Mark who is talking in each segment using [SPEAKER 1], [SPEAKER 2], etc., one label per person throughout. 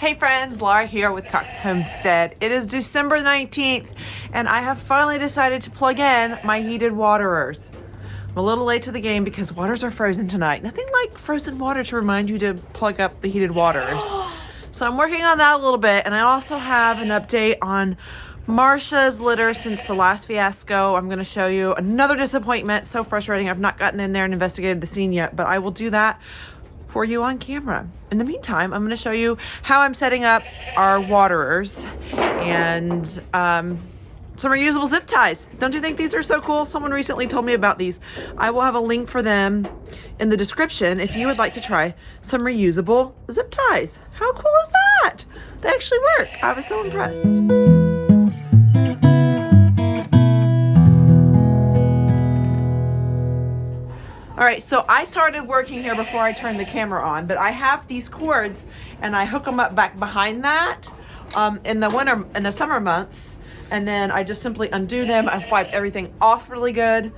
[SPEAKER 1] Hey friends, Laura here with Cox Homestead. It is December 19th and I have finally decided to plug in my heated waterers. I'm a little late to the game because waters are frozen tonight. Nothing like frozen water to remind you to plug up the heated waterers. So I'm working on that a little bit, and I also have an update on Marsha's litter since the last fiasco. I'm going to show you another disappointment. So frustrating. I've not gotten in there and investigated the scene yet, but I will do that for you on camera. In the meantime, I'm going to show you how I'm setting up our waterers and some reusable zip ties. Don't you think these are so cool? Someone recently told me about these. I will have a link for them in the description if you would like to try some reusable zip ties. How cool is that? They actually work. I was so impressed. All right, so I started working here before I turned the camera on, but I have these cords and I hook them up back behind that in the summer months, and then I just simply undo them. I wipe everything off really good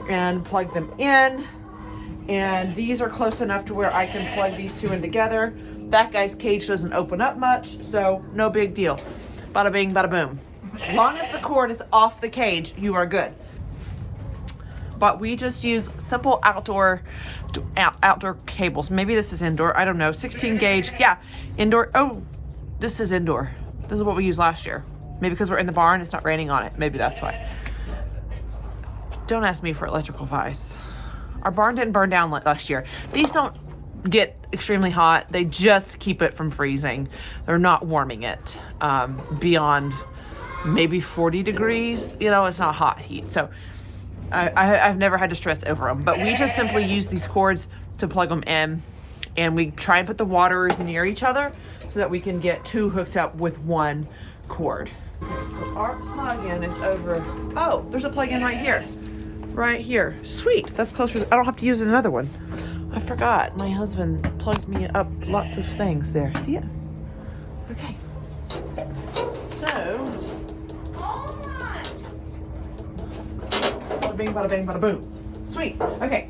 [SPEAKER 1] and plug them in. And these are close enough to where I can plug these two in together. That guy's cage doesn't open up much, so no big deal. Bada bing, bada boom. As long as the cord is off the cage, you are good. But we just use simple outdoor cables. Maybe this is indoor, I don't know. 16 gauge, yeah, indoor. Oh, this is indoor. This is what we used last year. Maybe because we're in the barn, it's not raining on it. Maybe that's why. Don't ask me for electrical advice. Our barn didn't burn down last year. These don't get extremely hot. They just keep it from freezing. They're not warming it beyond maybe 40 degrees. You know, it's not hot heat. So I've never had to stress over them, but we just simply use these cords to plug them in, and we try and put the waterers near each other so that we can get two hooked up with one cord. Okay, so our plug-in is over. Oh, there's a plug-in right here. Right here. Sweet. That's closer. I don't have to use another one. I forgot. My husband plugged me up lots of things there. See it? Okay. So. Bada bing, bada bing, bada boom. Sweet. Okay.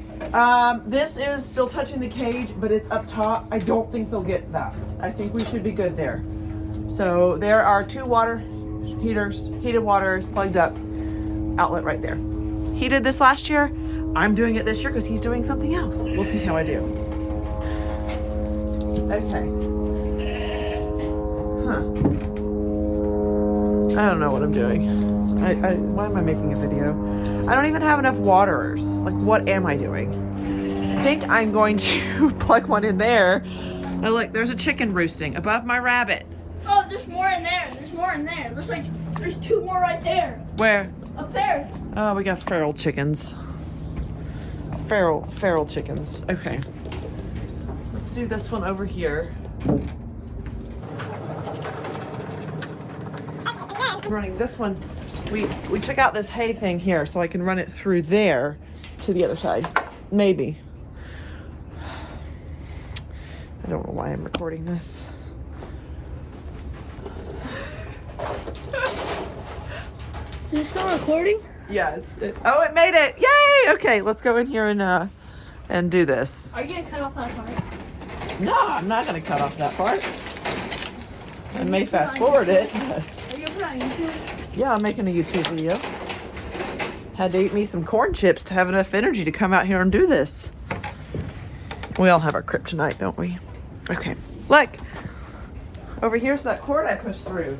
[SPEAKER 1] This is still touching the cage, but it's up top. I don't think they'll get that. I think we should be good there. So there are two water heaters, heated waterers plugged up, outlet right there. He did this last year. I'm doing it this year because he's doing something else. We'll see how I do. Okay. I don't know what I'm doing. Why am I making a video? I don't even have enough waterers. Like, what am I doing? I think I'm going to plug one in there. Oh, look, there's a chicken roosting above my rabbit.
[SPEAKER 2] Oh, there's more in there. There's more in there. There's two more right there.
[SPEAKER 1] Where?
[SPEAKER 2] Up there.
[SPEAKER 1] Oh, we got feral chickens. Feral chickens. Okay. Let's do this one over here. Running this one. We took out this hay thing here so I can run it through there to the other side. Maybe. I don't know why I'm recording this.
[SPEAKER 2] Is it still recording?
[SPEAKER 1] Yes. Oh, it made it! Yay! Okay, let's go in here and do this.
[SPEAKER 2] Are you gonna cut off that part?
[SPEAKER 1] No, I'm not gonna cut off that part. I may fast forward it.
[SPEAKER 2] Are you gonna put it on YouTube?
[SPEAKER 1] Yeah, I'm making a YouTube video. Had to eat me some corn chips to have enough energy to come out here and do this. We all have our kryptonite, don't we? Okay, look. Over here's that cord I pushed through.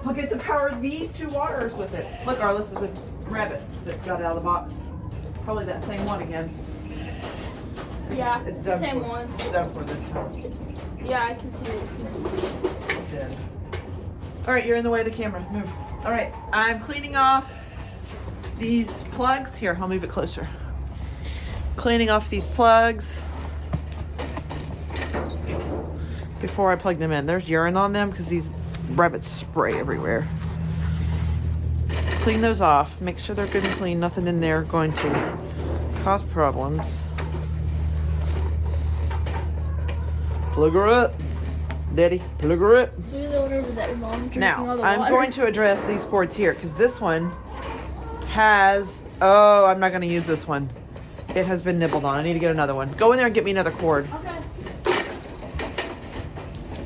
[SPEAKER 1] I'll get to power these two waterers with it. Look, Arliss, there's a rabbit that got out of the box. Probably that same one again.
[SPEAKER 2] Yeah,
[SPEAKER 1] It's
[SPEAKER 2] the
[SPEAKER 1] done
[SPEAKER 2] same
[SPEAKER 1] for.
[SPEAKER 2] one.
[SPEAKER 1] It's done for this time.
[SPEAKER 2] Yeah, I can see it.
[SPEAKER 1] It's dead. All right, you're in the way of the camera. Move. All right, I'm cleaning off these plugs. Here, I'll move it closer. Cleaning off these plugs before I plug them in. There's urine on them because these rabbits spray everywhere. Clean those off. Make sure they're good and clean. Nothing in there going to cause problems. Plug her up. Daddy, plug her up.
[SPEAKER 2] You're the one over there, Mom, drinking all
[SPEAKER 1] Now,
[SPEAKER 2] the
[SPEAKER 1] I'm
[SPEAKER 2] water.
[SPEAKER 1] going to address these cords here because this one has, oh, I'm not going to use this one. It has been nibbled on. I need to get another one. Go in there and get me another cord.
[SPEAKER 2] Okay.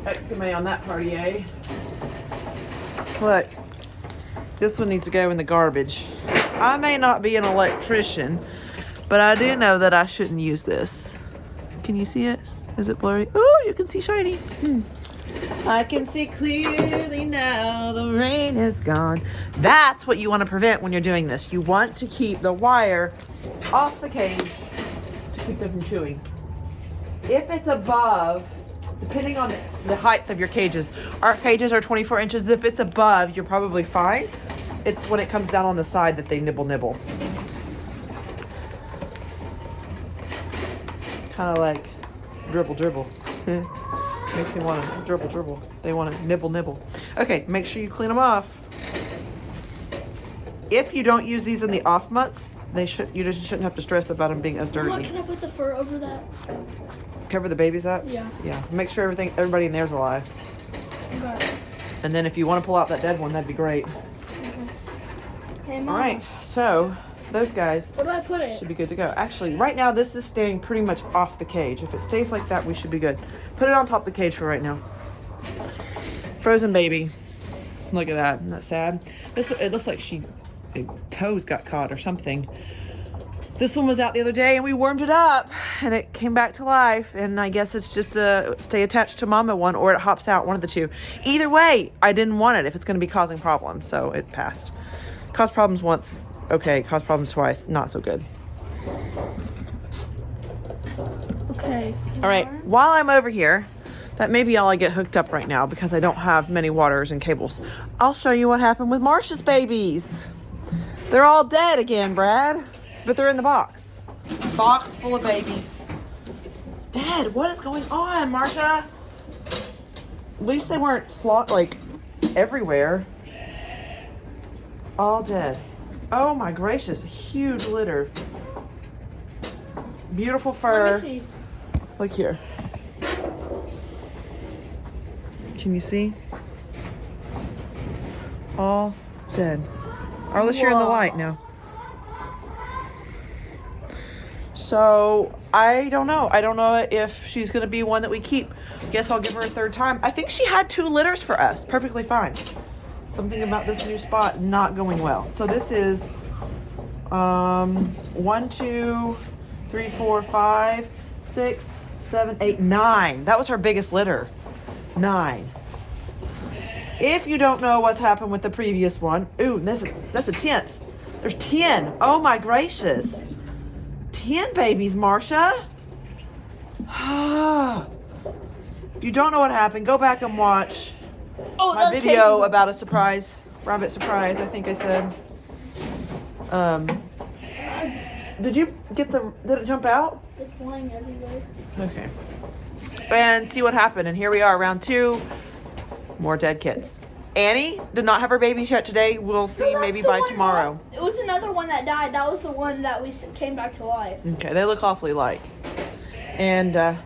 [SPEAKER 1] Exclamate on that party, eh? Look, this one needs to go in the garbage. I may not be an electrician, but I do know that I shouldn't use this. Can you see it? Is it blurry? Oh, you can see shiny. I can see clearly now, the rain is gone. That's what you want to prevent when you're doing this. You want to keep the wire off the cage to keep them from chewing. If it's above, depending on the height of your cages, our cages are 24 inches. If it's above, you're probably fine. It's when it comes down on the side that they nibble. Kind of like dribble. Makes me want to dribble. They want to nibble. Okay, make sure you clean them off. If you don't use these in the off months, you just shouldn't have to stress about them being as dirty.
[SPEAKER 2] Mom, can I put the fur over that?
[SPEAKER 1] Cover the babies up?
[SPEAKER 2] Yeah.
[SPEAKER 1] Yeah. Make sure everybody in there's alive.
[SPEAKER 2] Okay.
[SPEAKER 1] And then if you want to pull out that dead one, that'd be great.
[SPEAKER 2] Okay. Hey, Mom.
[SPEAKER 1] All right. So those guys
[SPEAKER 2] Where do I put it?
[SPEAKER 1] should be good to go. Actually, right now this is staying pretty much off the cage. If it stays like that, we should be good. Put it on top of the cage for right now. Frozen baby. Look at that. Isn't that sad? It looks like toes got caught or something. This one was out the other day and we warmed it up and it came back to life, and I guess it's just a stay attached to mama one, or it hops out, one of the two. Either way, I didn't want it if it's going to be causing problems, so it passed. Caused problems once, okay. Caused problems twice, not so good.
[SPEAKER 2] Okay.
[SPEAKER 1] All right, while I'm over here, that may be all I get hooked up right now because I don't have many waters and cables. I'll show you what happened with Marsha's babies. They're all dead again, Brad. But they're in the box. Box full of babies. Dad, what is going on, Marsha? At least they weren't everywhere. All dead. Oh my gracious, huge litter. Beautiful fur.
[SPEAKER 2] Let me see.
[SPEAKER 1] Look here. Can you see? All dead. Arliss, you're in the light now. So I don't know. I don't know if she's going to be one that we keep. Guess I'll give her a third time. I think she had 2 litters for us. Perfectly fine. Something about this new spot not going well. So this is 1, 2, 3, 4, 5, 6, 7, 8, 9. That was her biggest litter. 9. If you don't know what's happened with the previous one, ooh, that's a 10th. There's 10. Oh my gracious. 10 babies, Marsha. If you don't know what happened, go back and watch my video about a rabbit surprise, I think I said. Did it jump out?
[SPEAKER 2] It's flying everywhere.
[SPEAKER 1] Okay. And see what happened. And here we are, round 2. More dead kits. Annie did not have her babies yet today. We'll see maybe by tomorrow.
[SPEAKER 2] It was another one that died. That was the one that we came back to life.
[SPEAKER 1] Okay, they look awfully like. And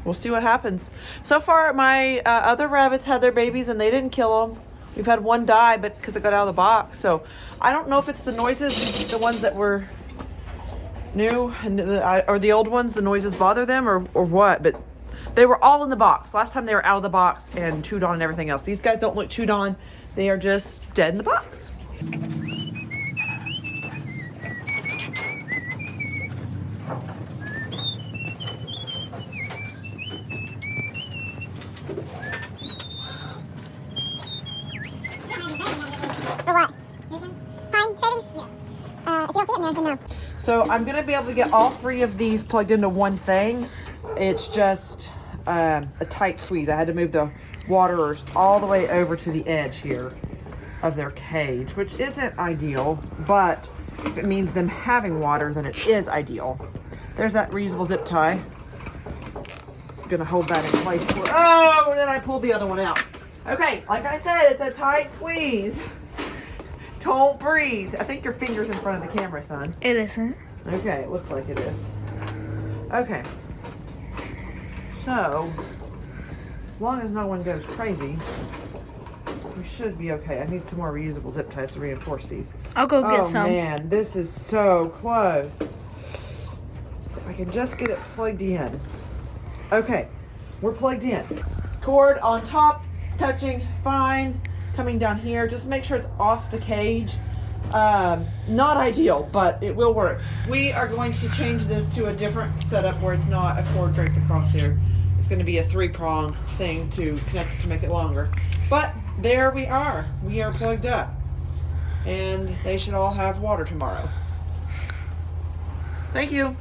[SPEAKER 1] we'll see what happens. So far, my other rabbits had their babies and they didn't kill them. We've had one die, but because it got out of the box. So I don't know if it's the noises, the ones that were new, or the old ones, the noises bother them or what, but they were all in the box. Last time they were out of the box and chewed on and everything else. These guys don't look chewed on. They are just dead in the box.
[SPEAKER 3] For what? Chickens? Pine shavings? Yes. If you don't see it in there, then no.
[SPEAKER 1] So I'm gonna be able to get all 3 of these plugged into one thing. It's just a tight squeeze. I had to move the waterers all the way over to the edge here of their cage, which isn't ideal, but if it means them having water, then it is ideal. There's that reusable zip tie. I'm gonna hold that in place. Oh, and then I pulled the other one out. Okay, like I said, it's a tight squeeze. Don't breathe. I think your finger's in front of the camera, son.
[SPEAKER 2] It isn't.
[SPEAKER 1] Okay, it looks like it is. Okay. So, as long as no one goes crazy, we should be okay. I need some more reusable zip ties to reinforce these.
[SPEAKER 2] I'll go get some.
[SPEAKER 1] Oh man, this is so close. If I can just get it plugged in. Okay, we're plugged in. Cord on top, touching fine. Coming down here, just make sure it's off the cage. Not ideal, but it will work. We are going to change this to a different setup where it's not a cord draped across there. It's going to be a 3-prong thing to connect to make it longer. But there we are. We are plugged up. And they should all have water tomorrow. Thank you.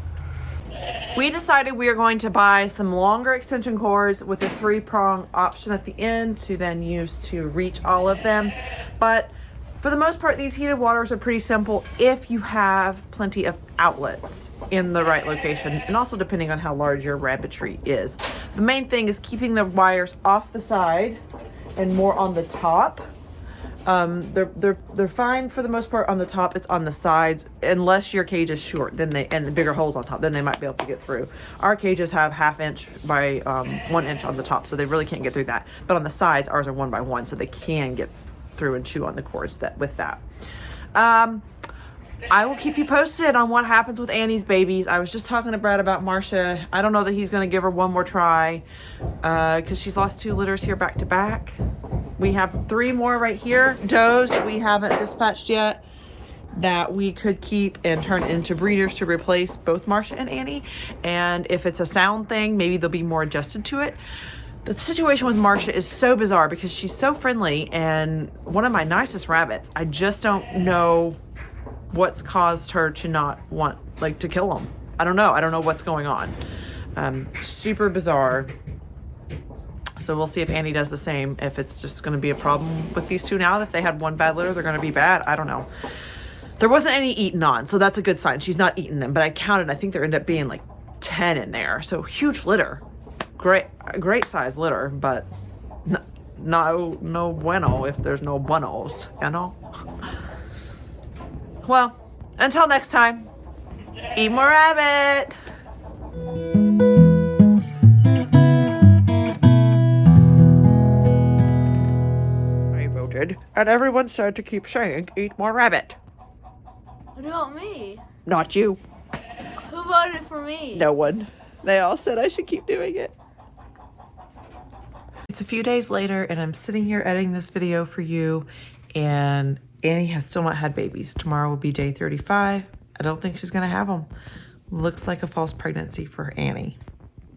[SPEAKER 1] We decided we are going to buy some longer extension cords with a 3-prong option at the end to then use to reach all of them. But for the most part, these heated waters are pretty simple if you have plenty of outlets in the right location, and also depending on how large your rabbitry is. The main thing is keeping the wires off the side and more on the top. They're fine for the most part on the top. It's on the sides, unless your cage is short, and the bigger holes on top, then they might be able to get through. Our cages have 1/2 inch by 1 inch on the top, so they really can't get through that. But on the sides, ours are 1 by 1, so they can get through and chew on the cords with that. I will keep you posted on what happens with Annie's babies. I was just talking to Brad about Marsha. I don't know that he's going to give her one more try because she's lost 2 litters here back to back. We have 3 more right here, does that we haven't dispatched yet, that we could keep and turn into breeders to replace both Marsha and Annie. And if it's a sound thing, maybe they'll be more adjusted to it. The situation with Marsha is so bizarre because she's so friendly and one of my nicest rabbits. I just don't know what's caused her to not want, like, to kill them. I don't know what's going on. Super bizarre. So we'll see if Annie does the same, if it's just going to be a problem with these 2 now. If they had 1 bad litter, they're going to be bad. I don't know. There wasn't any eaten on, so that's a good sign. She's not eating them, but I counted. I think there ended up being like 10 in there. So huge litter. Great size litter, but no bueno if there's no buenos, you know? Well, until next time, eat more rabbit. I voted, and everyone said to keep saying, eat more rabbit.
[SPEAKER 2] What about me?
[SPEAKER 1] Not you.
[SPEAKER 2] Who voted for me?
[SPEAKER 1] No one. They all said I should keep doing it. It's a few days later, and I'm sitting here editing this video for you, and Annie has still not had babies. Tomorrow will be day 35. I don't think she's gonna have them. Looks like a false pregnancy for Annie.